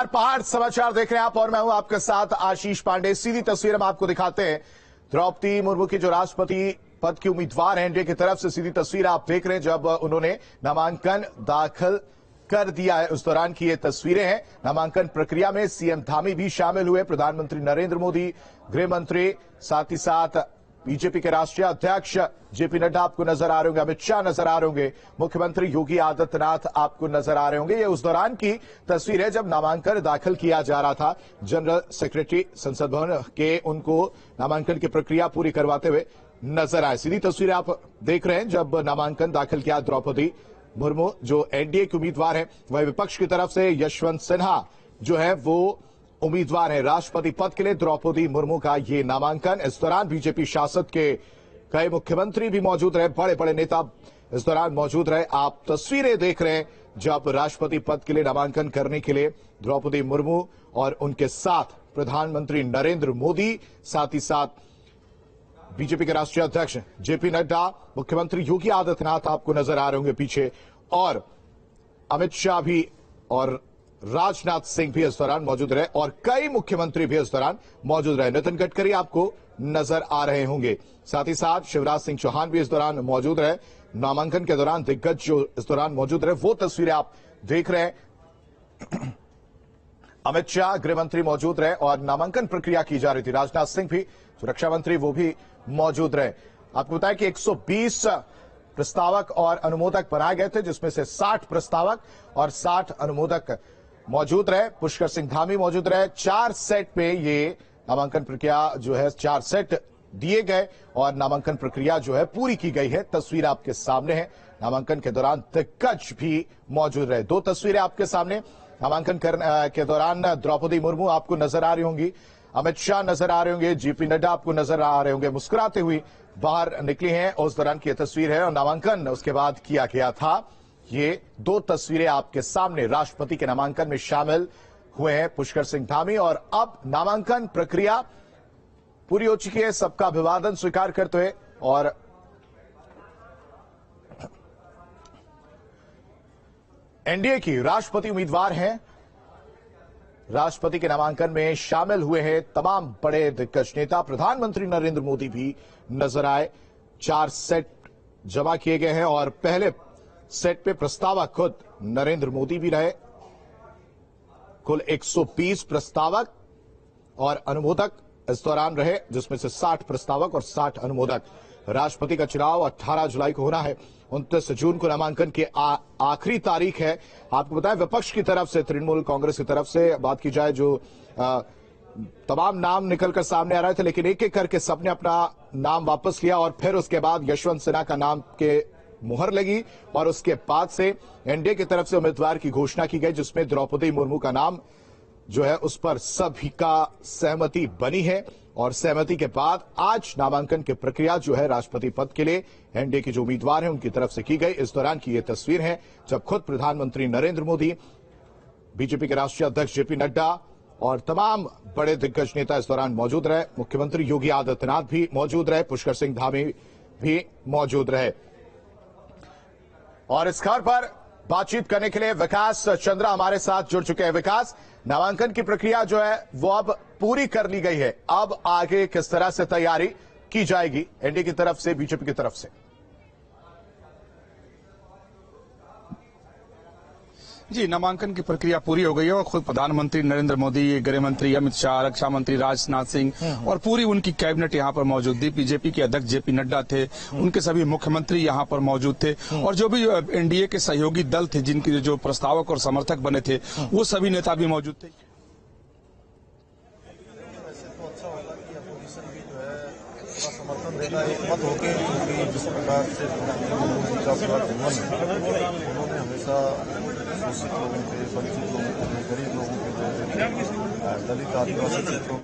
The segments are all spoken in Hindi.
पहाड़ समाचार देख रहे हैं आप और मैं हूं आपके साथ आशीष पांडे। सीधी तस्वीर हम आपको दिखाते हैं। द्रौपदी मुर्मू की जो राष्ट्रपति पद की उम्मीदवार हैं एनडीए की तरफ से, सीधी तस्वीर आप देख रहे हैं जब उन्होंने नामांकन दाखिल कर दिया है उस दौरान की ये तस्वीरें हैं। नामांकन प्रक्रिया में सीएम धामी भी शामिल हुए, प्रधानमंत्री नरेंद्र मोदी, गृह मंत्री, साथ ही साथ बीजेपी के राष्ट्रीय अध्यक्ष जेपी नड्डा आपको नजर आ रहे होंगे, अमित शाह नजर आ रहे होंगे, मुख्यमंत्री योगी आदित्यनाथ आपको नजर आ रहे होंगे। ये उस दौरान की तस्वीर है जब नामांकन दाखिल किया जा रहा था। जनरल सेक्रेटरी संसद भवन के उनको नामांकन की प्रक्रिया पूरी करवाते हुए नजर आए। सीधी तस्वीर आप देख रहे हैं जब नामांकन दाखिल किया द्रौपदी मुर्मू जो एनडीए की उम्मीदवार है। वह विपक्ष की तरफ से यशवंत सिन्हा जो है वो उम्मीदवार है राष्ट्रपति पद के लिए। द्रौपदी मुर्मू का ये नामांकन, इस दौरान बीजेपी शासक के कई मुख्यमंत्री भी मौजूद रहे, बड़े बड़े नेता इस दौरान मौजूद रहे। आप तस्वीरें देख रहे हैं जब राष्ट्रपति पद के लिए नामांकन करने के लिए द्रौपदी मुर्मू और उनके साथ प्रधानमंत्री नरेंद्र मोदी, साथ ही साथ बीजेपी के राष्ट्रीय अध्यक्ष जेपी नड्डा, मुख्यमंत्री योगी आदित्यनाथ आपको नजर आ रहे होंगे पीछे, और अमित शाह भी और राजनाथ सिंह भी इस दौरान मौजूद रहे और कई मुख्यमंत्री भी इस दौरान मौजूद रहे। नितिन गडकरी आपको नजर आ रहे होंगे, साथ ही साथ शिवराज सिंह चौहान भी इस दौरान मौजूद रहे। नामांकन के दौरान दिग्गज जो इस दौरान मौजूद रहे वो तस्वीरें आप देख रहे हैं। अमित शाह गृह मंत्री मौजूद रहे और नामांकन प्रक्रिया की जा रही थी। राजनाथ सिंह भी, सुरक्षा मंत्री, वो भी मौजूद रहे। आपको बताया कि 120 प्रस्तावक और अनुमोदक बनाए गए थे, जिसमें से 60 प्रस्तावक और 60 अनुमोदक मौजूद रहे। पुष्कर सिंह धामी मौजूद रहे। 4 सेट पे ये नामांकन प्रक्रिया जो है 4 सेट दिए गए और नामांकन प्रक्रिया जो है पूरी की गई है। तस्वीर आपके सामने है। नामांकन के दौरान दिग्गज भी मौजूद रहे। 2 तस्वीरें आपके सामने। नामांकन के दौरान द्रौपदी मुर्मू आपको नजर आ रही होंगी, अमित शाह नजर आ रहे होंगे, जेपी नड्डा आपको नजर आ रहे होंगे, मुस्कुराते हुए बाहर निकली हैं। उस दौरान की तस्वीर है और नामांकन उसके बाद किया गया था। ये 2 तस्वीरें आपके सामने राष्ट्रपति के नामांकन में शामिल हुए हैं पुष्कर सिंह धामी। और अब नामांकन प्रक्रिया पूरी हो चुकी है, सबका अभिवादन स्वीकार करते हुए, और एनडीए की राष्ट्रपति उम्मीदवार हैं, राष्ट्रपति के नामांकन में शामिल हुए हैं तमाम बड़े दिग्गज नेता। प्रधानमंत्री नरेंद्र मोदी भी नजर आए। 4 सेट जमा किए गए हैं और पहले सेट पे प्रस्तावक खुद नरेंद्र मोदी भी रहे। कुल 120 प्रस्तावक और अनुमोदक इस दौरान रहे, जिसमें से 60 प्रस्तावक और 60 अनुमोदक। राष्ट्रपति का चुनाव 18 जुलाई को होना है। 29 जून को नामांकन की आखिरी तारीख है। आपको बताएं, विपक्ष की तरफ से, तृणमूल कांग्रेस की तरफ से बात की जाए, जो तमाम नाम निकलकर सामने आ रहे थे, लेकिन एक एक करके सबने अपना नाम वापस लिया और फिर उसके बाद यशवंत सिन्हा का नाम के मुहर लगी और उसके बाद से एनडीए की तरफ से उम्मीदवार की घोषणा की गई, जिसमें द्रौपदी मुर्मू का नाम जो है उस पर सभी का सहमति बनी है। और सहमति के बाद आज नामांकन की प्रक्रिया जो है राष्ट्रपति पद के लिए एनडीए के जो उम्मीदवार हैं उनकी तरफ से की गई। इस दौरान की यह तस्वीर है जब खुद प्रधानमंत्री नरेंद्र मोदी, बीजेपी के राष्ट्रीय अध्यक्ष जेपी नड्डा और तमाम बड़े दिग्गज नेता इस दौरान मौजूद रहे। मुख्यमंत्री योगी आदित्यनाथ भी मौजूद रहे, पुष्कर सिंह धामी भी मौजूद रहे। और इस खबर पर बातचीत करने के लिए विकास चंद्रा हमारे साथ जुड़ चुके हैं। विकास, नामांकन की प्रक्रिया जो है वो अब पूरी कर ली गई है, अब आगे किस तरह से तैयारी की जाएगी एनडीए की तरफ से, बीजेपी की तरफ से? जी, नामांकन की प्रक्रिया पूरी हो गई है और खुद प्रधानमंत्री नरेंद्र मोदी, गृह मंत्री अमित शाह, रक्षा मंत्री राजनाथ सिंह और पूरी उनकी कैबिनेट यहाँ पर मौजूद थी। बीजेपी के अध्यक्ष जेपी नड्डा थे, उनके सभी मुख्यमंत्री यहाँ पर मौजूद थे और जो भी एनडीए के सहयोगी दल थे, जिनके जो प्रस्तावक और समर्थक बने थे, वो सभी नेता भी मौजूद थे। समर्थन देना एक मत होके, क्योंकि जिस प्रकार से मोदी का पूरा जीवन उन्होंने हमेशा शोषित लोगों के, वंचित लोगों के, गरीब लोगों के, दलित आदिवासी क्षेत्रों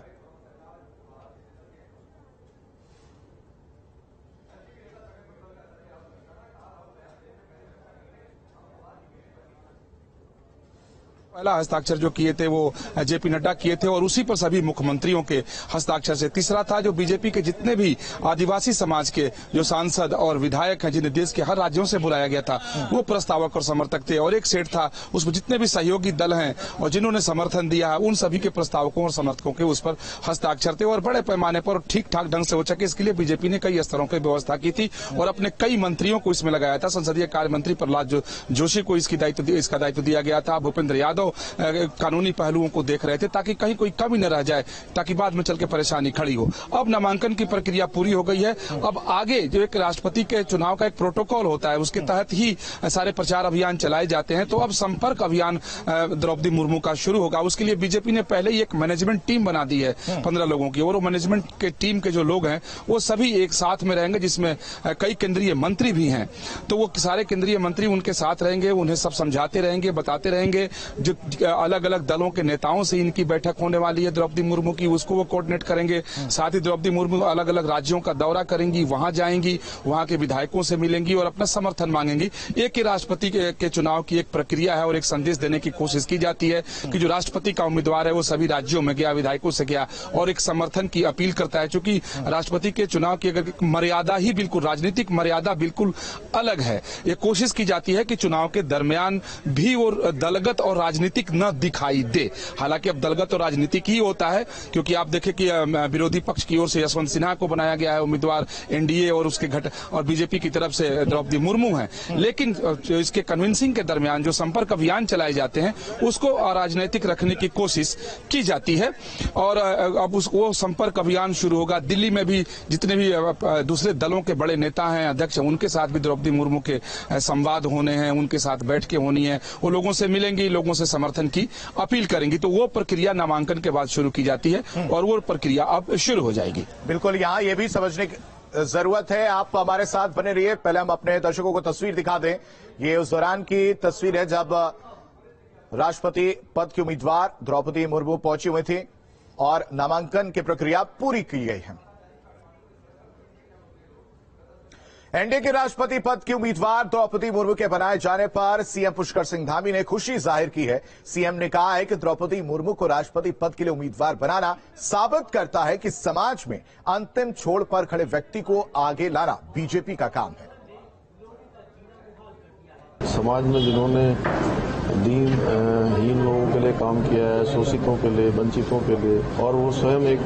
पहला हस्ताक्षर जो किए थे वो जेपी नड्डा किए थे और उसी पर सभी मुख्यमंत्रियों के हस्ताक्षर से। तीसरा था जो बीजेपी के जितने भी आदिवासी समाज के जो सांसद और विधायक हैं जिन्हें देश के हर राज्यों से बुलाया गया था वो प्रस्तावक और समर्थक थे। और एक सेट था उसमें जितने भी सहयोगी दल हैं और जिन्होंने समर्थन दिया है उन सभी के प्रस्तावकों और समर्थकों के उस पर हस्ताक्षर थे और बड़े पैमाने पर ठीक ठाक ढंग से हो सके इसके लिए बीजेपी ने कई स्तरों की व्यवस्था की थी और अपने कई मंत्रियों को इसमें लगाया था। संसदीय कार्य मंत्री प्रहलाद जोशी को इसका दायित्व दिया गया था। भूपेंद्र यादव कानूनी पहलुओं को देख रहे थे ताकि कहीं कोई कमी न रह जाए, ताकि बाद में चल के परेशानी खड़ी हो। अब नामांकन की प्रक्रिया पूरी हो गई है। अब आगे जो एक राष्ट्रपति के चुनाव का एक प्रोटोकॉल होता है उसके तहत ही सारे प्रचार अभियान चलाए जाते हैं। तो अब संपर्क अभियान द्रौपदी मुर्मू का शुरू होगा। उसके लिए बीजेपी ने पहले ही एक मैनेजमेंट टीम बना दी है 15 लोगों की और वो मैनेजमेंट के टीम के जो लोग हैं वो सभी एक साथ में रहेंगे जिसमें कई केंद्रीय मंत्री भी हैं। तो वो सारे केंद्रीय मंत्री उनके साथ रहेंगे, उन्हें सब समझाते रहेंगे, बताते रहेंगे। जो अलग अलग दलों के नेताओं से इनकी बैठक होने वाली है द्रौपदी मुर्मू की, उसको वो कोऑर्डिनेट करेंगे। साथ ही द्रौपदी मुर्मू अलग अलग राज्यों का दौरा करेंगी, वहां जाएंगी, वहां के विधायकों से मिलेंगी और अपना समर्थन मांगेंगी। एक ही राष्ट्रपति के चुनाव की एक प्रक्रिया है और एक संदेश देने की कोशिश की जाती है कि जो राष्ट्रपति का उम्मीदवार है वो सभी राज्यों में गया, विधायकों से गया और एक समर्थन की अपील करता है। चूंकि राष्ट्रपति के चुनाव की अगर मर्यादा ही बिल्कुल राजनीतिक मर्यादा बिल्कुल अलग है, ये कोशिश की जाती है कि चुनाव के दरमियान भी वो दलगत और राजनीतिक न दिखाई दे। हालांकि अब दलगत और राजनीतिक ही होता है क्योंकि आप देखें कि विरोधी पक्ष की ओर से यशवंत सिन्हा को बनाया गया है उम्मीदवार, एनडीए और उसके और बीजेपी की तरफ से द्रौपदी मुर्मू है। लेकिन इसके कन्विंसिंग के दरमियान जो संपर्क अभियान चलाए जाते हैं उसको अराजनैतिक रखने की कोशिश की जाती है और अब वो संपर्क अभियान शुरू होगा। दिल्ली में भी जितने भी दूसरे दलों के बड़े नेता हैं, अध्यक्ष हैं, उनके साथ भी द्रौपदी मुर्मू के संवाद होने हैं, उनके साथ बैठकें होनी है, वो लोगों से मिलेंगी, लोगों से समर्थन की अपील करेंगी। तो वो प्रक्रिया नामांकन के बाद शुरू की जाती है और वो प्रक्रिया अब शुरू हो जाएगी। बिल्कुल, यहाँ ये भी समझने की जरूरत है। आप हमारे साथ बने रहिए। पहले हम अपने दर्शकों को तस्वीर दिखा दें। ये उस दौरान की तस्वीर है जब राष्ट्रपति पद की उम्मीदवार द्रौपदी मुर्मू पहुंची हुई थी और नामांकन की प्रक्रिया पूरी की गई है। एनडीए के राष्ट्रपति पद की उम्मीदवार द्रौपदी मुर्मू के बनाए जाने पर सीएम पुष्कर सिंह धामी ने खुशी जाहिर की है। सीएम ने कहा है कि द्रौपदी मुर्मू को राष्ट्रपति पद के लिए उम्मीदवार बनाना साबित करता है कि समाज में अंतिम छोर पर खड़े व्यक्ति को आगे लाना बीजेपी का काम है। समाज में जिन्होंने दीनहीन लोगों के लिए काम किया है, शोषितों के लिए, वंचितों के लिए, और वो स्वयं एक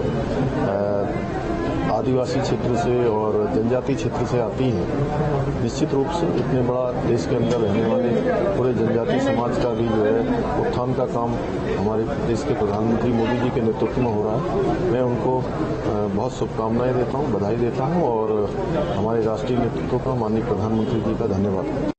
आदिवासी क्षेत्र से और जनजाति क्षेत्र से आती हैं। निश्चित रूप से इतने बड़ा देश के अंदर रहने वाले पूरे जनजाति समाज का भी जो है उत्थान का काम हमारे देश के प्रधानमंत्री मोदी जी के नेतृत्व में हो रहा है। मैं उनको बहुत शुभकामनाएं देता हूं, बधाई देता हूं और हमारे राष्ट्रीय नेतृत्व का, माननीय प्रधानमंत्री जी का धन्यवाद।